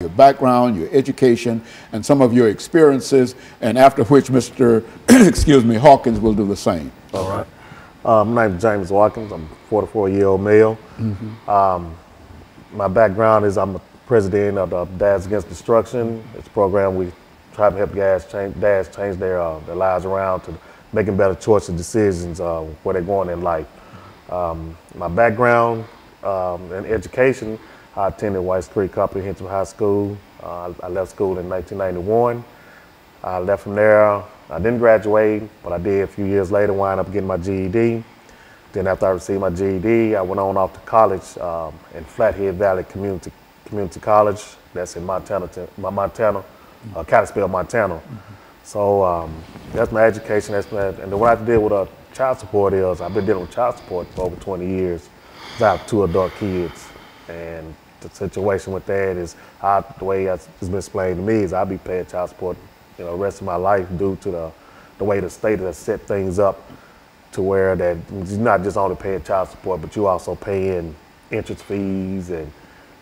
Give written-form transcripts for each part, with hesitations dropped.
your background, your education, and some of your experiences, and after which Mr. excuse me, Hawkins will do the same. All right. My name is JWatkins. I'm a 44-year-old male. My background is I'm the president of the Dads Against Destruction. It's a program we try to help dads change their lives around to making better choices and decisions where they're going in life. My background in education, I attended White Creek Comprehensive High School. I left school in 1991. I left from there. I didn't graduate, but I did a few years later, wind up getting my GED. Then after I received my GED, I went on off to college in Flathead Valley Community College. That's in Montana, Kalispell, Montana. So that's my education. And then what I have to deal with child support is I've been dealing with child support for over 20 years. I have 2 adult kids, and the situation with that is the way it's been explained to me is I'll be paying child support, the rest of my life due to the way the state has set things up to where that you're not just only paying child support, but you also paying interest fees and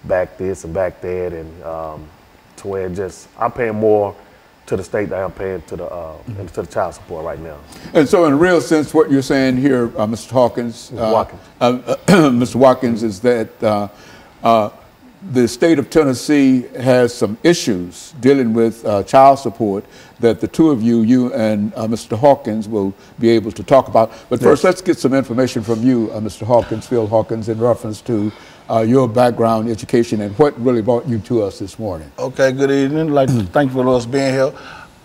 back this and back that, and to where I'm paying more to the state than I'm paying to the child support right now. And so in a real sense, what you're saying here, Mr. Hawkins, Mr. Watkins, is that the state of Tennessee has some issues dealing with child support that the two of you and Mr. Hawkins will be able to talk about. But first, let's get some information from you, Mr. Hawkins, Phil Hawkins, in reference to your background, education, and what really brought you to us this morning. Okay, good evening. I'd like to thank you for us being here.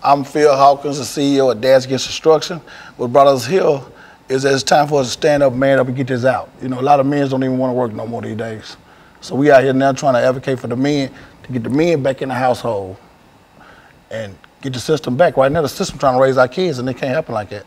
I'm Phil Hawkins, the CEO of Dads Against Destruction. What brought us here is that it's time for us to stand up, man up, and get this out. A lot of men don't even want to work no more these days. So we out here now trying to advocate for the men to get the men back in the household and get the system back. Right now, the system trying to raise our kids, and it can't happen like that.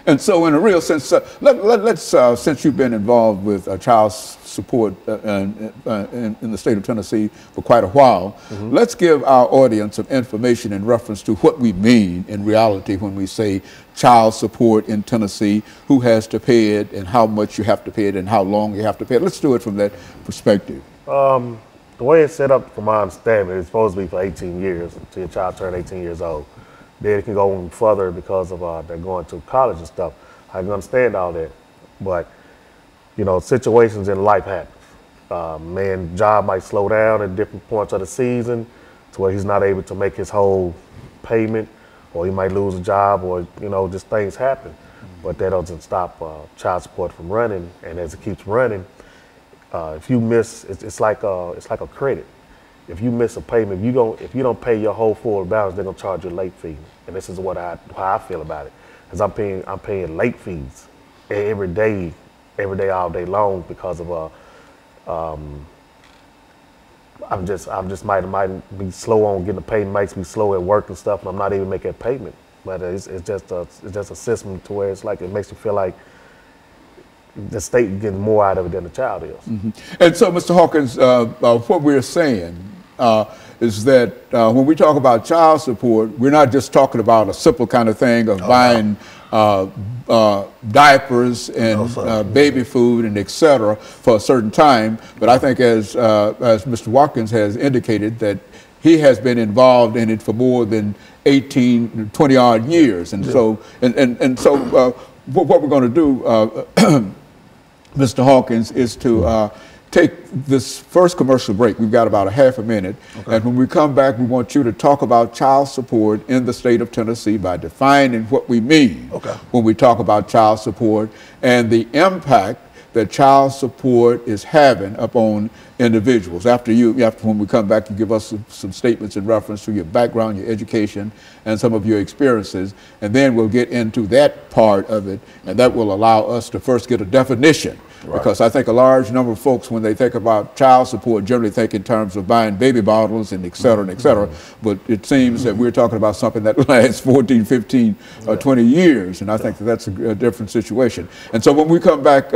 And so in a real sense, let's since you've been involved with child support in the state of Tennessee for quite a while, let's give our audience some information in reference to what we mean in reality when we say child support in Tennessee, who has to pay it and how much you have to pay it and how long you have to pay it. Let's do it from that perspective. The way it's set up, from my understanding, it's supposed to be for 18 years until your child turns 18 years old. Then it can go even further because of they're going to college and stuff. I can understand all that, but situations in life happen. Man's job might slow down at different points of the season to where he's not able to make his whole payment, or he might lose a job, or just things happen. But that doesn't stop child support from running. And as it keeps running, if you miss, it's like a credit. If you miss a payment, if you don't pay your whole full balance, they're gonna charge you a late fee. And this is how I feel about it, because I'm paying late fees every day, all day long, because of I'm just might be slow on getting the payment, makes me slow at work and stuff, and I'm not even making a payment. But it's just a system to where it's like it makes you feel like the state getting more out of it than the child is. And so, Mr. Hawkins, what we're saying is that when we talk about child support, we're not just talking about a simple kind of thing of buying diapers and baby food and et cetera for a certain time. But I think as Mr. Watkins has indicated, that he has been involved in it for more than 18, 20 odd years. And so, what we're going to do, Mr. Hawkins, is to take this first commercial break. We've got about a half a minute. And when we come back, we want you to talk about child support in the state of Tennessee by defining what we mean when we talk about child support and the impact that child support is having upon individuals. After when we come back, you give us some statements in reference to your background, your education, and some of your experiences, and then we'll get into that part of it, and that will allow us to first get a definition. Because I think a large number of folks, when they think about child support, generally think in terms of buying baby bottles and et cetera, but it seems that we're talking about something that lasts 14, 15, 20 years, and I think that that's a different situation. And so when we come back,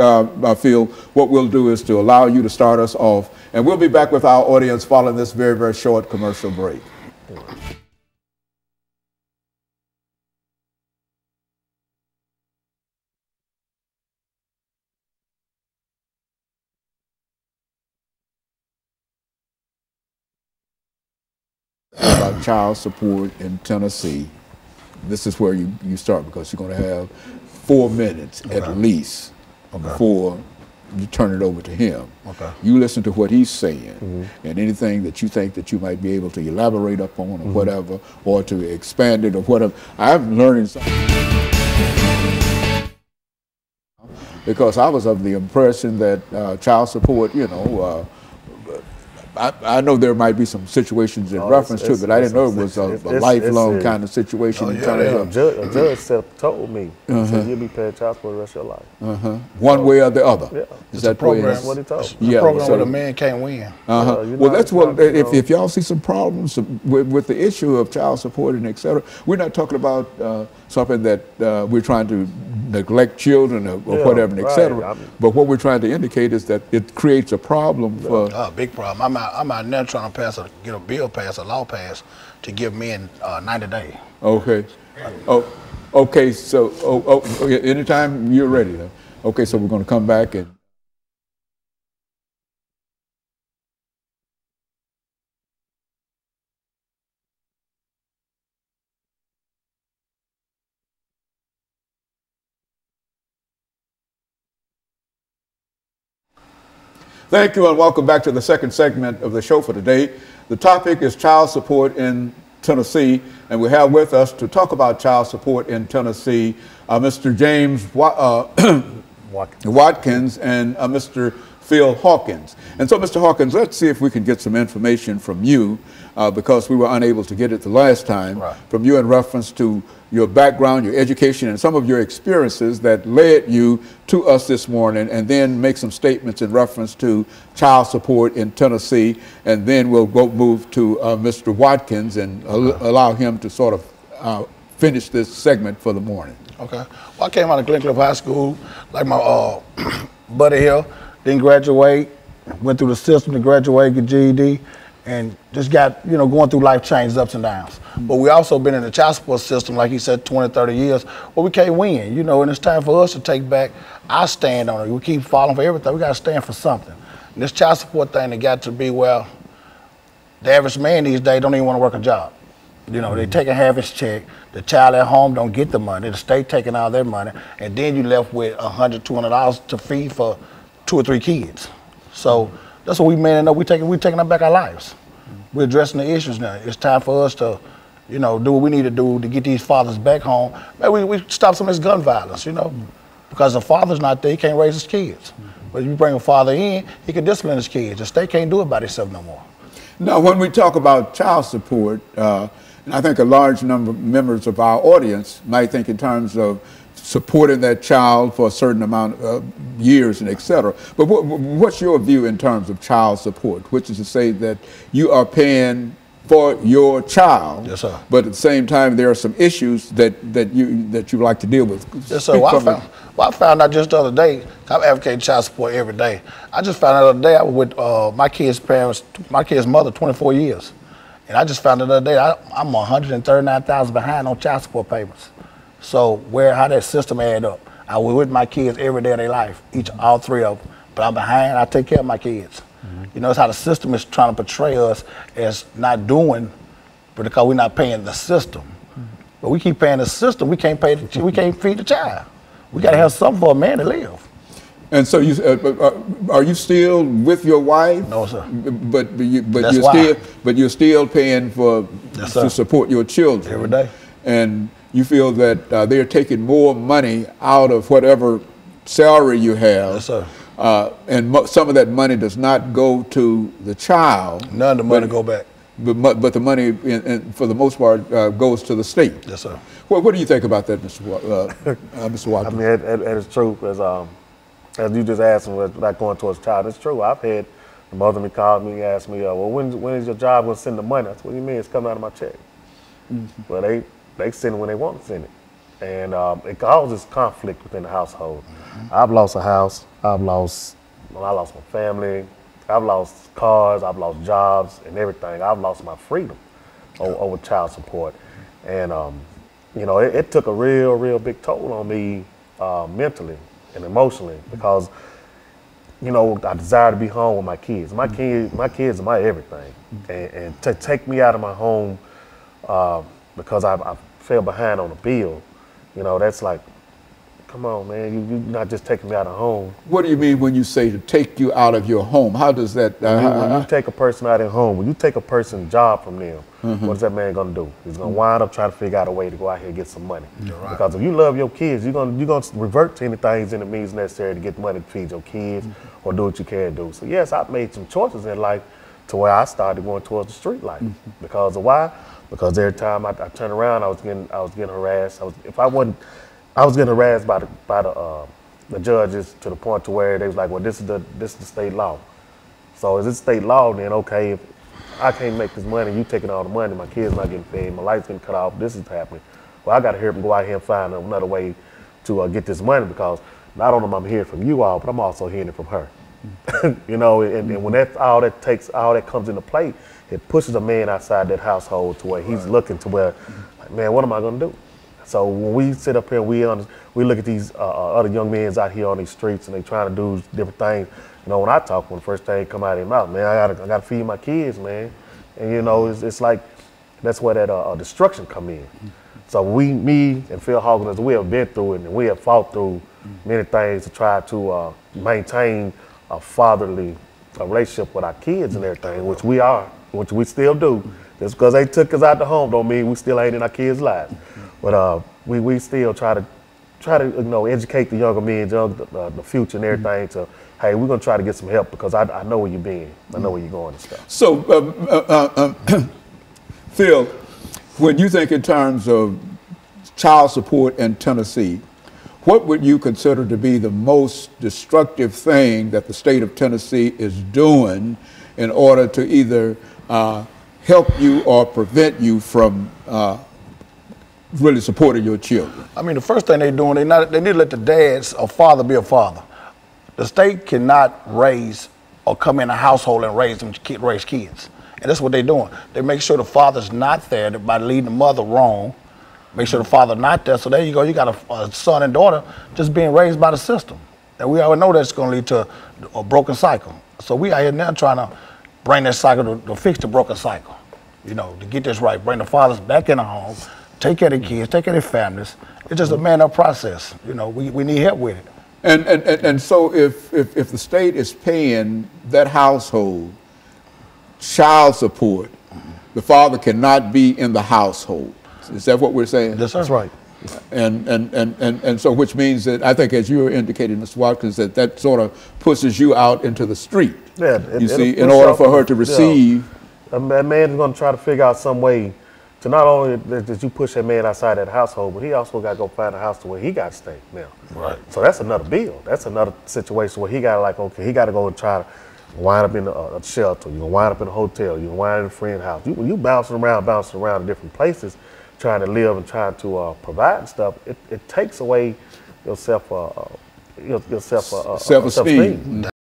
Phil, what we'll do is to allow you to start us off, and we'll be back with our audience following this very, very short commercial break. about child support in Tennessee. This is where you start, because you're going to have 4 minutes at least before you turn it over to him. You listen to what he's saying, and anything that you think that you might be able to elaborate upon or whatever, or to expand it or whatever. I'm learning something, because I was of the impression that child support, you know, I know there might be some situations in reference to it, but I didn't know it was a lifelong kind of situation. A judge told me, said, you'll be paying child support the rest of your life. One way or the other. Yeah. Is that program? That's what he told me. It's a program where the man can't win. Well, that's what, if y'all see some problems with the issue of child support and et cetera, we're not talking about something that we're trying to neglect children or whatever, and et cetera. But what we're trying to indicate is that it creates a problem for... big problem. I'm out now trying to get a bill passed, a law passed, to give men 90 days. Okay. Okay, so anytime you're ready, though. Okay, so we're going to come back and... Thank you, and welcome back to the second segment of the show for today. The topic is child support in Tennessee, and we have with us to talk about child support in Tennessee Mr. James Watkins and Mr. PHawkins. And so, Mr. Hawkins, let's see if we can get some information from you, because we were unable to get it the last time, from you in reference to your background, your education, and some of your experiences that led you to us this morning, and then make some statements in reference to child support in Tennessee, and then we'll move to Mr. Watkins and allow him to sort of finish this segment for the morning. Okay. Well, I came out of Glen Cliff High School, like my buddy here, didn't graduate, went through the system to graduate, get GED, and just got, you know, going through life changes, ups and downs. But we also been in the child support system, like he said, 20, 30 years, where we can't win, you know, and it's time for us to take back our stand on it. We keep falling for everything. We got to stand for something. And this child support thing, it got to be, well, the average man these days don't even want to work a job. You know, they taking half his check, the child at home don't get the money, the state taking all their money, and then you left with $100, $200 to feed for 2 or 3 kids. So that's what we men know. We taking back our lives. We're addressing the issues now. It's time for us to, you know, do what we need to do to get these fathers back home. Maybe we stop some of this gun violence, you know, because the father's not there, he can't raise his kids. But if you bring a father in, he can discipline his kids. The state can't do it by itself no more. Now, when we talk about child support, and I think a large number of members of our audience might think in terms of supporting that child for a certain amount of years and et cetera. But what's your view in terms of child support, which is to say that you are paying for your child, yes, sir, but at the same time there are some issues that you like to deal with? Yes, sir. I found out just the other day, I'm advocating child support every day. I just found out the other day I was with my kid's parents, my kid's mother, 24 years. And I just found out the other day I'm $139,000 behind on child support payments. So how that system add up? I was with my kids every day of their life, all 3 of them. But I'm behind, I take care of my kids. You know, it's how the system is trying to portray us as not doing, but because we're not paying the system. But we keep paying the system, we can't feed the child. We gotta have something for a man to live. And so are you still with your wife? No, sir. But you're still paying to support your children every day. And you feel that they're taking more money out of whatever salary you have. Yes, sir. And some of that money does not go to the child. None of the money go back. But the money, for the most part, goes to the state. Yes, sir. What do you think about that, Mr. Watkins? I mean, it is true. As you just asked me about going towards child, it's true. I've had the mother call me, ask me, well, when is your job going to send the money? I said, what do you mean? It's coming out of my check. Well, they send it when they want to send it. And it causes conflict within the household. I've lost a house. I lost my family. I've lost cars. I've lost jobs and everything. I've lost my freedom over child support. And, you know, it took a real big toll on me mentally and emotionally, because you know, I desire to be home with my kids. My kids are my everything. And to take me out of my home because I fell behind on a bill, you know, that's like, come on, man, you're not just taking me out of home. What do you mean when you say to take you out of your home? How does that? When you take a person out of their home, when you take a person's job from them, what is that man gonna do? He's gonna wind up trying to figure out a way to go out here and get some money. Right. Because if you love your kids, you're gonna revert to anything in the means necessary to get money to feed your kids or do what you can do. So yes, I've made some choices in life to where I started going towards the street life. Because of why? Because every time I turned around, I was getting harassed. I was getting harassed by the judges to the point to where they was like, well, this is the state law. So is it state law? Then okay, if I can't make this money, you taking all the money, my kids not getting paid, my lights getting cut off, this is happening. Well, I got to hear them go out here and find another way to get this money, because not only am I hearing from you all, but I'm also hearing it from her. You know, and when all that comes into play, it pushes a man outside that household to where he's looking to where, like, man, what am I gonna do? So when we sit up here, we look at these other young men out here on these streets, and they trying to do different things. You know, when I talk, when the first thing come out of their mouth, man, I gotta feed my kids, man. And you know, it's like that's where that destruction come in. So me and PHawkins, we have been through it, and we have fought through many things to try to maintain a fatherly relationship with our kids and everything, which we still do. Just because they took us out the home don't mean we still ain't in our kids' lives. But we still try to you know, educate the younger men, the future and everything to, hey, we're gonna try to get some help, because I know where you've been, I know where you're going and stuff. So, Phil, when you think in terms of child support in Tennessee, what would you consider to be the most destructive thing that the state of Tennessee is doing in order to either help you or prevent you from really supporting your children? I mean, the first thing they're doing, they need to let the dads or father be a father. The state cannot raise or come in a household and raise kids. And that's what they're doing. They make sure the father's not there by leading the mother wrong. Make sure the father not there. So there you go. You got a son and daughter just being raised by the system. And we already know that's going to lead to a broken cycle. So we out here now trying to bring that cycle to fix the broken cycle. You know, to get this right, bring the fathers back in the home, take care of the kids, take care of their families. It's just a man-up process. You know, we need help with it. And so if the state is paying that household child support, the father cannot be in the household. Is that what we're saying? That's right. And so, which means that I think, as you were indicating, Mr. Watkins, that sort of pushes you out into the street. Yeah, you see, in order for her to receive. That man is going to try to figure out some way to not only that you push that man outside that household, but he also got to go find a house to where he got to stay now. Right. So that's another bill. That's another situation where he got to, like, okay, he got to go and try to wind up in a shelter. You're going to wind up in a hotel. You're going to wind up in a friend's house. You bouncing around in different places, trying to live and trying to provide and stuff. It takes away your self-esteem.